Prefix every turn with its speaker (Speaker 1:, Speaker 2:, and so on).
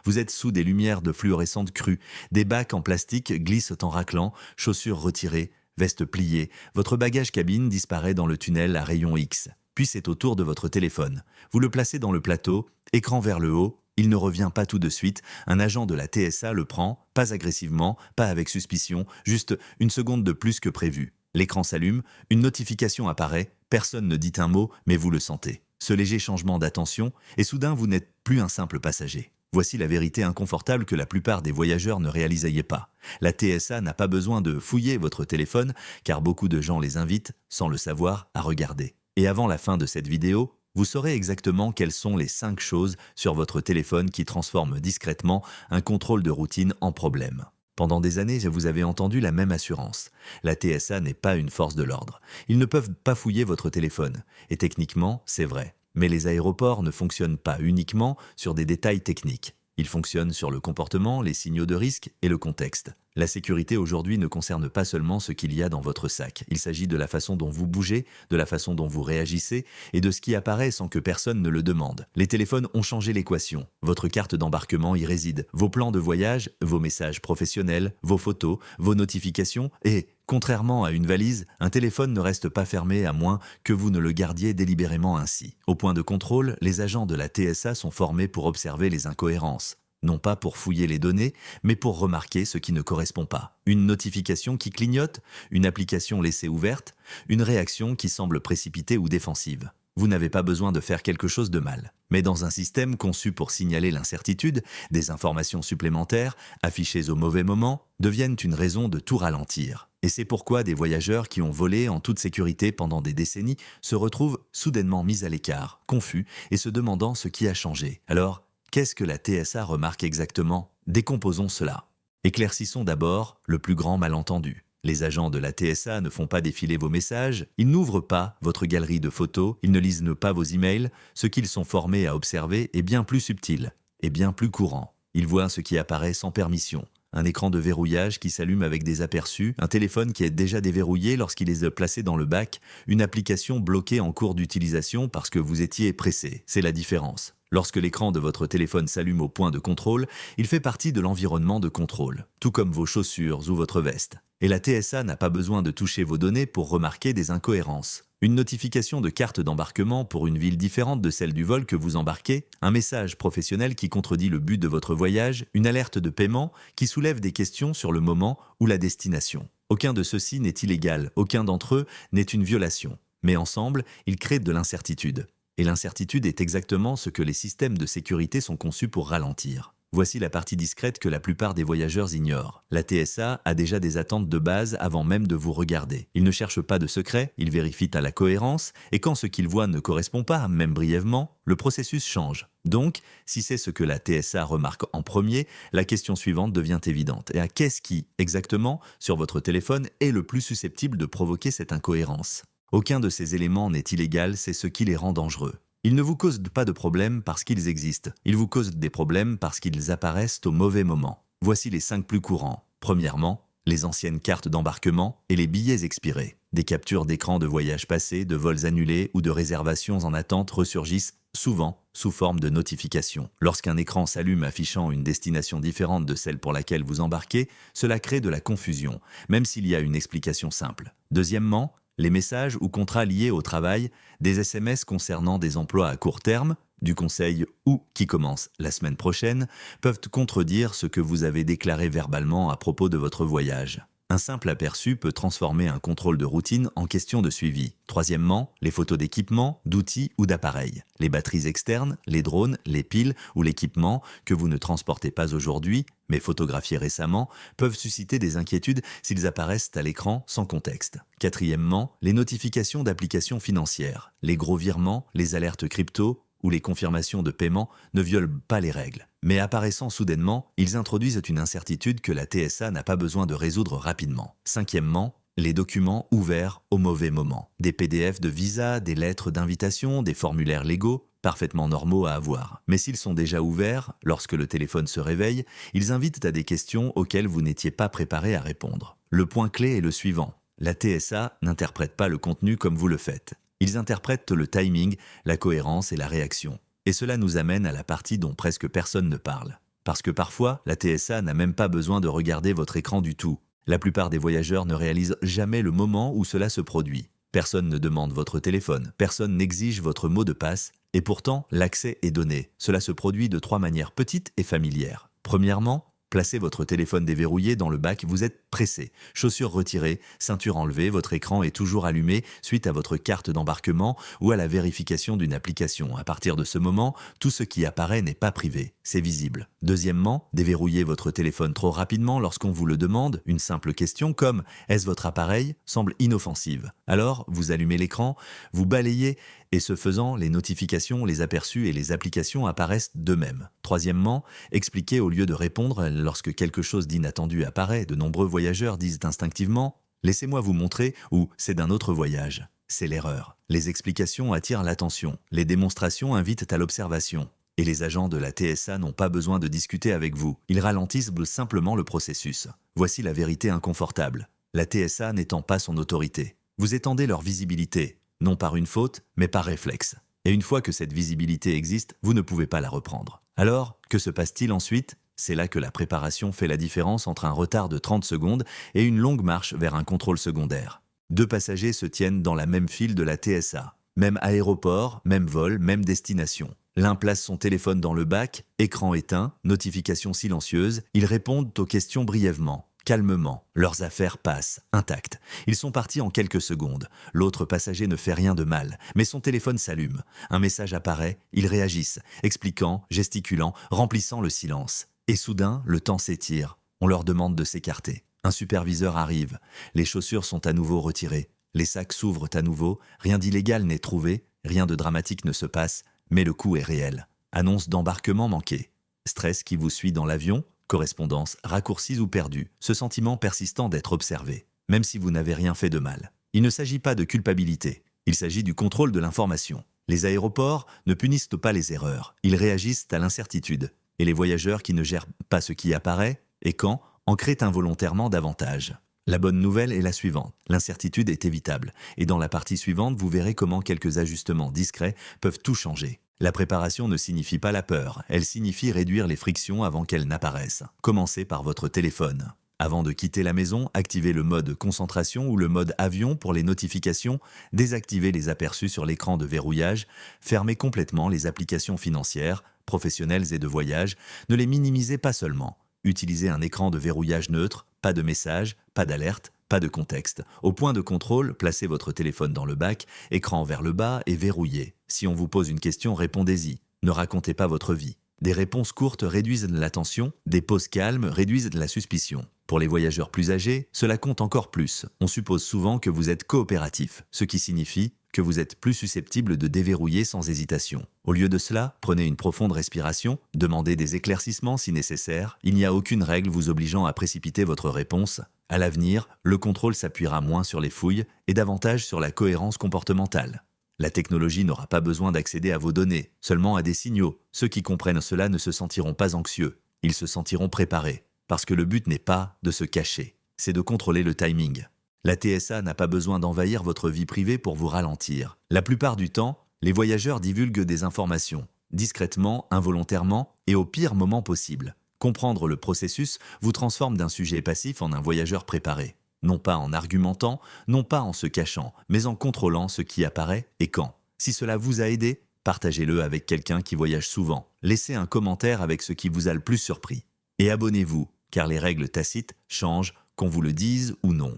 Speaker 1: Vous êtes sous des lumières de fluorescentes crues, des bacs en plastique glissent en raclant, chaussures retirées, veste pliée, votre bagage cabine disparaît dans le tunnel à rayon X. Puis c'est au tour de votre téléphone. Vous le placez dans le plateau, écran vers le haut, il ne revient pas tout de suite, un agent de la TSA le prend, pas agressivement, pas avec suspicion, juste une seconde de plus que prévu. L'écran s'allume, une notification apparaît, personne ne dit un mot, mais vous le sentez. Ce léger changement d'attention, et soudain vous n'êtes plus un simple passager. Voici la vérité inconfortable que la plupart des voyageurs ne réalisaient pas. La TSA n'a pas besoin de fouiller votre téléphone, car beaucoup de gens les invitent, sans le savoir, à regarder. Et avant la fin de cette vidéo, vous saurez exactement quelles sont les 5 choses sur votre téléphone qui transforment discrètement un contrôle de routine en problème. Pendant des années, vous avez entendu la même assurance. La TSA n'est pas une force de l'ordre. Ils ne peuvent pas fouiller votre téléphone. Et techniquement, c'est vrai. Mais les aéroports ne fonctionnent pas uniquement sur des détails techniques. Ils fonctionnent sur le comportement, les signaux de risque et le contexte. La sécurité aujourd'hui ne concerne pas seulement ce qu'il y a dans votre sac. Il s'agit de la façon dont vous bougez, de la façon dont vous réagissez et de ce qui apparaît sans que personne ne le demande. Les téléphones ont changé l'équation. Votre carte d'embarquement y réside. Vos plans de voyage, vos messages professionnels, vos photos, vos notifications et, contrairement à une valise, un téléphone ne reste pas fermé à moins que vous ne le gardiez délibérément ainsi. Au point de contrôle, les agents de la TSA sont formés pour observer les incohérences. Non pas pour fouiller les données, mais pour remarquer ce qui ne correspond pas. Une notification qui clignote, une application laissée ouverte, une réaction qui semble précipitée ou défensive. Vous n'avez pas besoin de faire quelque chose de mal. Mais dans un système conçu pour signaler l'incertitude, des informations supplémentaires, affichées au mauvais moment, deviennent une raison de tout ralentir. Et c'est pourquoi des voyageurs qui ont volé en toute sécurité pendant des décennies se retrouvent soudainement mis à l'écart, confus et se demandant ce qui a changé. Alors, qu'est-ce que la TSA remarque exactement? Décomposons cela. Éclaircissons d'abord le plus grand malentendu. Les agents de la TSA ne font pas défiler vos messages, ils n'ouvrent pas votre galerie de photos, ils ne lisent pas vos emails. Ce qu'ils sont formés à observer est bien plus subtil et bien plus courant. Ils voient ce qui apparaît sans permission. Un écran de verrouillage qui s'allume avec des aperçus, un téléphone qui est déjà déverrouillé lorsqu'il est placé dans le bac, une application bloquée en cours d'utilisation parce que vous étiez pressé. C'est la différence. Lorsque l'écran de votre téléphone s'allume au point de contrôle, il fait partie de l'environnement de contrôle, tout comme vos chaussures ou votre veste. Et la TSA n'a pas besoin de toucher vos données pour remarquer des incohérences. Une notification de carte d'embarquement pour une ville différente de celle du vol que vous embarquez, un message professionnel qui contredit le but de votre voyage, une alerte de paiement qui soulève des questions sur le moment ou la destination. Aucun de ceux-ci n'est illégal, aucun d'entre eux n'est une violation. Mais ensemble, ils créent de l'incertitude. Et l'incertitude est exactement ce que les systèmes de sécurité sont conçus pour ralentir. Voici la partie discrète que la plupart des voyageurs ignorent. La TSA a déjà des attentes de base avant même de vous regarder. Ils ne cherchent pas de secret, ils vérifient à la cohérence, et quand ce qu'ils voient ne correspond pas, même brièvement, le processus change. Donc, si c'est ce que la TSA remarque en premier, la question suivante devient évidente. Et à qu'est-ce qui, exactement, sur votre téléphone, est le plus susceptible de provoquer cette incohérence? Aucun de ces éléments n'est illégal, c'est ce qui les rend dangereux. Ils ne vous causent pas de problèmes parce qu'ils existent. Ils vous causent des problèmes parce qu'ils apparaissent au mauvais moment. Voici les 5 plus courants. Premièrement, les anciennes cartes d'embarquement et les billets expirés. Des captures d'écran de voyages passés, de vols annulés ou de réservations en attente ressurgissent souvent sous forme de notifications. Lorsqu'un écran s'allume affichant une destination différente de celle pour laquelle vous embarquez, cela crée de la confusion, même s'il y a une explication simple. Deuxièmement, les messages ou contrats liés au travail, des SMS concernant des emplois à court terme, du conseil ou qui commence la semaine prochaine, peuvent contredire ce que vous avez déclaré verbalement à propos de votre voyage. Un simple aperçu peut transformer un contrôle de routine en question de suivi. Troisièmement, les photos d'équipements, d'outils ou d'appareils. Les batteries externes, les drones, les piles ou l'équipement que vous ne transportez pas aujourd'hui, mais photographiés récemment, peuvent susciter des inquiétudes s'ils apparaissent à l'écran sans contexte. Quatrièmement, les notifications d'applications financières. Les gros virements, les alertes crypto ou les confirmations de paiement ne violent pas les règles. Mais apparaissant soudainement, ils introduisent une incertitude que la TSA n'a pas besoin de résoudre rapidement. Cinquièmement, les documents ouverts au mauvais moment. Des PDF de visa, des lettres d'invitation, des formulaires légaux, parfaitement normaux à avoir. Mais s'ils sont déjà ouverts, lorsque le téléphone se réveille, ils invitent à des questions auxquelles vous n'étiez pas préparé à répondre. Le point clé est le suivant. La TSA n'interprète pas le contenu comme vous le faites. Ils interprètent le timing, la cohérence et la réaction. Et cela nous amène à la partie dont presque personne ne parle. Parce que parfois, la TSA n'a même pas besoin de regarder votre écran du tout. La plupart des voyageurs ne réalisent jamais le moment où cela se produit. Personne ne demande votre téléphone, personne n'exige votre mot de passe, et pourtant, l'accès est donné. Cela se produit de 3 manières petites et familières. Premièrement, placez votre téléphone déverrouillé dans le bac, vous êtes pressé. Chaussures retirées, ceinture enlevée, votre écran est toujours allumé suite à votre carte d'embarquement ou à la vérification d'une application. À partir de ce moment, tout ce qui apparaît n'est pas privé, c'est visible. Deuxièmement, déverrouillez votre téléphone trop rapidement lorsqu'on vous le demande. Une simple question comme « Est-ce votre appareil ?» semble inoffensive. Alors, vous allumez l'écran, vous balayez et ce faisant, les notifications, les aperçus et les applications apparaissent d'eux-mêmes. Troisièmement, expliquez au lieu de répondre lorsque quelque chose d'inattendu apparaît. De nombreux voyageurs disent instinctivement « Laissez-moi vous montrer » ou « C'est d'un autre voyage ». C'est l'erreur. Les explications attirent l'attention, les démonstrations invitent à l'observation. Et les agents de la TSA n'ont pas besoin de discuter avec vous. Ils ralentissent simplement le processus. Voici la vérité inconfortable. La TSA n'étend pas son autorité. Vous étendez leur visibilité, non par une faute, mais par réflexe. Et une fois que cette visibilité existe, vous ne pouvez pas la reprendre. Alors, que se passe-t-il ensuite ? C'est là que la préparation fait la différence entre un retard de 30 secondes et une longue marche vers un contrôle secondaire. 2 passagers se tiennent dans la même file de la TSA. Même aéroport, même vol, même destination. L'un place son téléphone dans le bac, écran éteint, notification silencieuse, ils répondent aux questions brièvement. Calmement, leurs affaires passent, intactes. Ils sont partis en quelques secondes. L'autre passager ne fait rien de mal, mais son téléphone s'allume. Un message apparaît, ils réagissent, expliquant, gesticulant, remplissant le silence. Et soudain, le temps s'étire. On leur demande de s'écarter. Un superviseur arrive. Les chaussures sont à nouveau retirées. Les sacs s'ouvrent à nouveau. Rien d'illégal n'est trouvé. Rien de dramatique ne se passe, mais le coup est réel. Annonce d'embarquement manqué. Stress qui vous suit dans l'avion. Correspondance, raccourcis ou perdue, ce sentiment persistant d'être observé, même si vous n'avez rien fait de mal. Il ne s'agit pas de culpabilité, il s'agit du contrôle de l'information. Les aéroports ne punissent pas les erreurs, ils réagissent à l'incertitude. Et les voyageurs qui ne gèrent pas ce qui apparaît, et quand, en créent involontairement davantage. La bonne nouvelle est la suivante, l'incertitude est évitable, et dans la partie suivante, vous verrez comment quelques ajustements discrets peuvent tout changer. La préparation ne signifie pas la peur, elle signifie réduire les frictions avant qu'elles n'apparaissent. Commencez par votre téléphone. Avant de quitter la maison, activez le mode concentration ou le mode avion pour les notifications, désactivez les aperçus sur l'écran de verrouillage, fermez complètement les applications financières, professionnelles et de voyage, ne les minimisez pas seulement. Utilisez un écran de verrouillage neutre, pas de message, pas d'alerte, pas de contexte. Au point de contrôle, placez votre téléphone dans le bac, écran vers le bas et verrouillez. Si on vous pose une question, répondez-y. Ne racontez pas votre vie. Des réponses courtes réduisent l'attention, des pauses calmes réduisent la suspicion. Pour les voyageurs plus âgés, cela compte encore plus. On suppose souvent que vous êtes coopératif, ce qui signifie que vous êtes plus susceptible de déverrouiller sans hésitation. Au lieu de cela, prenez une profonde respiration, demandez des éclaircissements si nécessaire. Il n'y a aucune règle vous obligeant à précipiter votre réponse. À l'avenir, le contrôle s'appuiera moins sur les fouilles et davantage sur la cohérence comportementale. La technologie n'aura pas besoin d'accéder à vos données, seulement à des signaux. Ceux qui comprennent cela ne se sentiront pas anxieux, ils se sentiront préparés. Parce que le but n'est pas de se cacher, c'est de contrôler le timing. La TSA n'a pas besoin d'envahir votre vie privée pour vous ralentir. La plupart du temps, les voyageurs divulguent des informations, discrètement, involontairement et au pire moment possible. Comprendre le processus vous transforme d'un sujet passif en un voyageur préparé. Non pas en argumentant, non pas en se cachant, mais en contrôlant ce qui apparaît et quand. Si cela vous a aidé, partagez-le avec quelqu'un qui voyage souvent. Laissez un commentaire avec ce qui vous a le plus surpris. Et abonnez-vous, car les règles tacites changent qu'on vous le dise ou non.